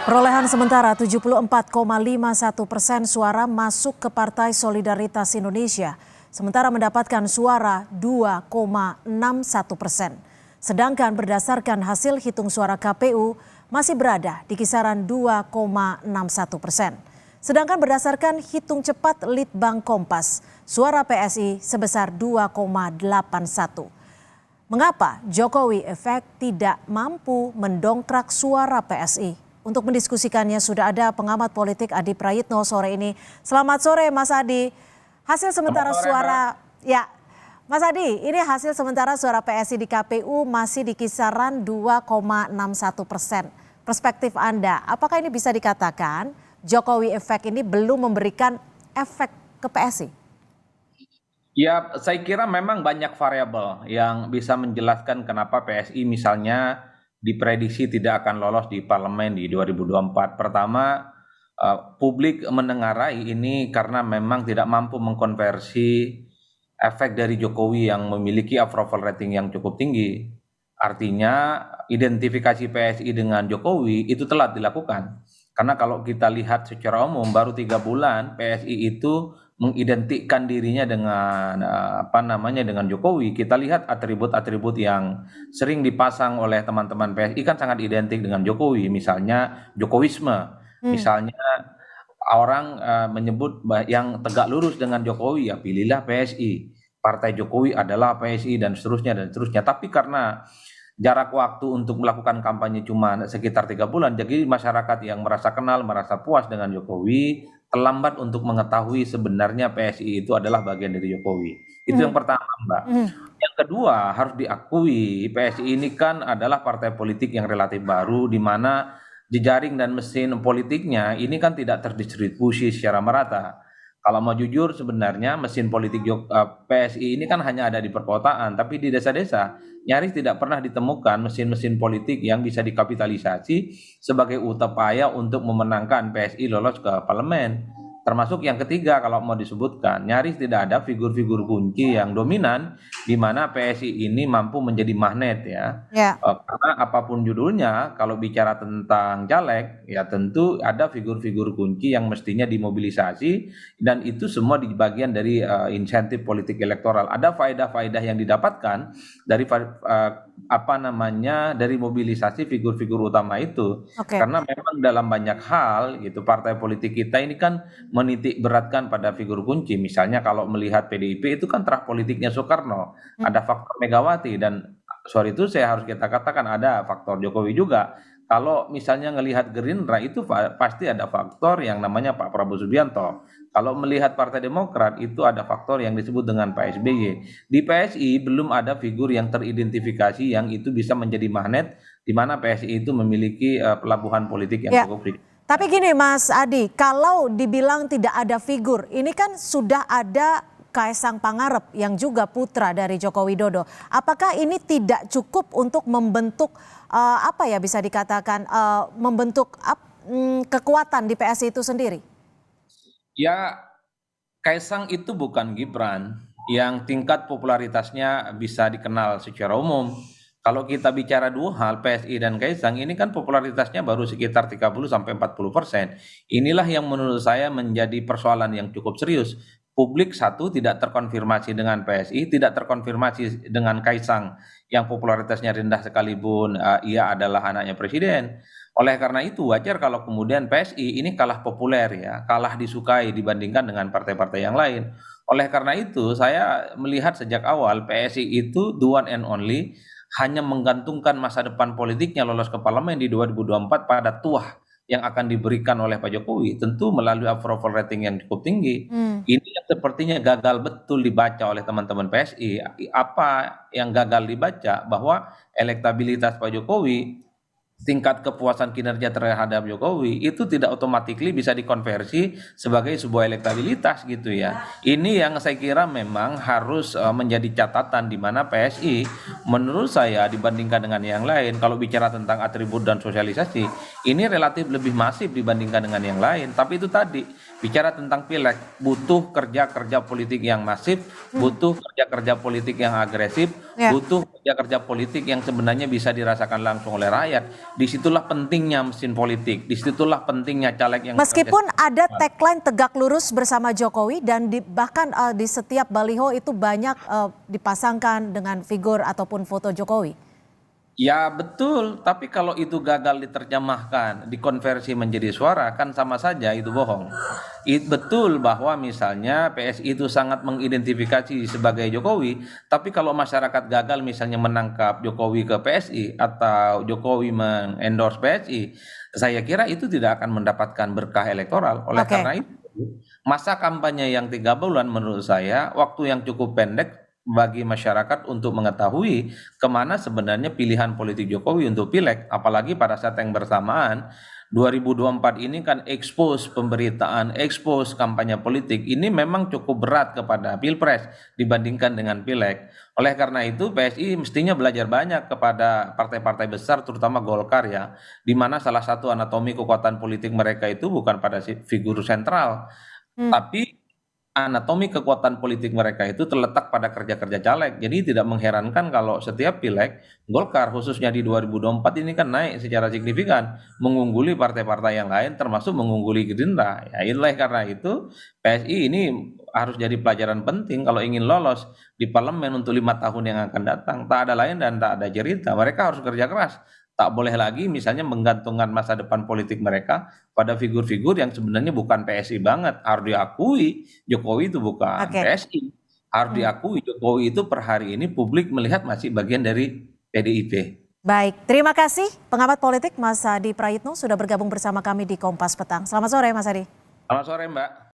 Perolehan sementara 74,51% suara masuk ke Partai Solidaritas Indonesia, sementara mendapatkan suara 2,61%. Sedangkan berdasarkan hasil hitung suara KPU masih berada di kisaran 2,61%. Sedangkan berdasarkan hitung cepat Litbang Kompas, suara PSI sebesar 2,81. Mengapa Jokowi efek tidak mampu mendongkrak suara PSI? Untuk mendiskusikannya sudah ada pengamat politik Adi Prayitno sore ini. Selamat sore Mas Adi. Hasil sementara suara ya Mas Adi, ini hasil sementara suara PSI di KPU masih di kisaran 2,61%. Perspektif Anda, apakah ini bisa dikatakan Jokowi efek ini belum memberikan efek ke PSI? Ya, saya kira memang banyak variabel yang bisa menjelaskan kenapa PSI misalnya diprediksi tidak akan lolos di parlemen di 2024. Pertama, publik menengarai ini karena memang tidak mampu mengkonversi efek dari Jokowi yang memiliki approval rating yang cukup tinggi. Artinya identifikasi PSI dengan Jokowi itu telat dilakukan. Karena kalau kita lihat secara umum baru 3 bulan PSI itu mengidentikan dirinya dengan dengan Jokowi. Kita lihat atribut-atribut yang sering dipasang oleh teman-teman PSI kan sangat identik dengan Jokowi. Misalnya Jokowisme, misalnya orang menyebut yang tegak lurus dengan Jokowi ya pilihlah PSI. Partai Jokowi adalah PSI dan seterusnya dan seterusnya. Tapi karena jarak waktu untuk melakukan kampanye cuma sekitar 3 bulan, jadi masyarakat yang merasa kenal, merasa puas dengan Jokowi terlambat untuk mengetahui sebenarnya PSI itu adalah bagian dari Jokowi. Itu yang pertama, Mbak. Yang kedua, harus diakui PSI ini kan adalah partai politik yang relatif baru, di mana jejaring dan mesin politiknya ini kan tidak terdistribusi secara merata. Kalau mau jujur sebenarnya mesin politik PSI ini kan hanya ada di perkotaan, tapi di desa-desa nyaris tidak pernah ditemukan mesin-mesin politik yang bisa dikapitalisasi sebagai upaya untuk memenangkan PSI lolos ke parlemen. Termasuk yang ketiga kalau mau disebutkan, nyaris tidak ada figur-figur kunci yang dominan di mana PSI ini mampu menjadi magnet ya. Karena apapun judulnya, kalau bicara tentang caleg, ya tentu ada figur-figur kunci yang mestinya dimobilisasi dan itu semua di bagian dari insentif politik elektoral. Ada faedah-faedah yang didapatkan dari dari mobilisasi figur-figur utama itu. Karena memang dalam banyak hal gitu partai politik kita ini kan menitik beratkan pada figur kunci. Misalnya kalau melihat PDIP itu kan terah politiknya Soekarno, ada faktor Megawati dan soal itu saya harus kita katakan ada faktor Jokowi juga. Kalau misalnya melihat Gerindra itu pasti ada faktor yang namanya Pak Prabowo Subianto. Kalau melihat Partai Demokrat itu ada faktor yang disebut dengan Pak SBY. Di PSI belum ada figur yang teridentifikasi yang itu bisa menjadi magnet di mana PSI itu memiliki pelabuhan politik yang cukup. Tapi gini Mas Adi, kalau dibilang tidak ada figur, ini kan sudah ada Kaisang Pangarep yang juga putra dari Joko Widodo. Apakah ini tidak cukup untuk membentuk bisa dikatakan membentuk kekuatan di PSI itu sendiri? Ya, Kaisang itu bukan Gibran yang tingkat popularitasnya bisa dikenal secara umum. Kalau kita bicara dua hal, PSI dan Kaisang ini kan popularitasnya baru sekitar 30-40%. Inilah yang menurut saya menjadi persoalan yang cukup serius. Publik satu tidak terkonfirmasi dengan PSI, tidak terkonfirmasi dengan Kaisang yang popularitasnya rendah sekalipun ia adalah anaknya presiden. Oleh karena itu wajar kalau kemudian PSI ini kalah populer ya, kalah disukai dibandingkan dengan partai-partai yang lain. Oleh karena itu saya melihat sejak awal PSI itu the one and only hanya menggantungkan masa depan politiknya lolos ke parlemen di 2024 pada tuah yang akan diberikan oleh Pak Jokowi, tentu melalui approval rating yang cukup tinggi. Ini yang sepertinya gagal betul dibaca oleh teman-teman PSI. Apa yang gagal dibaca bahwa elektabilitas Pak Jokowi, tingkat kepuasan kinerja terhadap Jokowi itu tidak otomatis bisa dikonversi sebagai sebuah elektabilitas gitu ya. Ini yang saya kira memang harus menjadi catatan di mana PSI menurut saya dibandingkan dengan yang lain kalau bicara tentang atribut dan sosialisasi ini relatif lebih masif dibandingkan dengan yang lain. Tapi itu tadi bicara tentang pileg butuh kerja-kerja politik yang masif, butuh kerja-kerja politik yang agresif, butuh kerja-kerja politik yang sebenarnya bisa dirasakan langsung oleh rakyat. disitulah pentingnya mesin politik, disitulah pentingnya caleg yang Meskipun ada tagline tegak lurus bersama Jokowi dan bahkan di setiap baliho itu banyak dipasangkan dengan figur ataupun foto Jokowi. Ya betul, tapi kalau itu gagal diterjemahkan, dikonversi menjadi suara, kan sama saja itu bohong. Betul bahwa misalnya PSI itu sangat mengidentifikasi sebagai Jokowi, tapi kalau masyarakat gagal misalnya menangkap Jokowi ke PSI atau Jokowi mengendorse PSI, saya kira itu tidak akan mendapatkan berkah elektoral. Oleh Oke. karena itu, masa kampanye yang 3 bulan menurut saya waktu yang cukup pendek bagi masyarakat untuk mengetahui kemana sebenarnya pilihan politik Jokowi untuk pileg, apalagi pada saat yang bersamaan 2024 ini kan ekspos pemberitaan, ekspos kampanye politik ini memang cukup berat kepada Pilpres dibandingkan dengan pileg. Oleh karena itu PSI mestinya belajar banyak kepada partai-partai besar terutama Golkar ya, di mana salah satu anatomi kekuatan politik mereka itu bukan pada figur sentral, Hmm. tapi anatomi kekuatan politik mereka itu terletak pada kerja-kerja caleg. Jadi tidak mengherankan kalau setiap pileg Golkar khususnya di 2024 ini kan naik secara signifikan, mengungguli partai-partai yang lain termasuk mengungguli Gerindra. Ya itulah karena itu PSI ini harus jadi pelajaran penting kalau ingin lolos di parlemen untuk 5 tahun yang akan datang. Tak ada lain dan tak ada cerita. Mereka harus kerja keras. Tak boleh lagi misalnya menggantungkan masa depan politik mereka pada figur-figur yang sebenarnya bukan PSI banget. Harus diakui Jokowi itu bukan Oke. PSI. Harus Hmm. diakui Jokowi itu per hari ini publik melihat masih bagian dari PDIP. Baik, terima kasih pengamat politik Mas Adi Prayitno sudah bergabung bersama kami di Kompas Petang. Selamat sore Mas Adi. Selamat sore Mbak.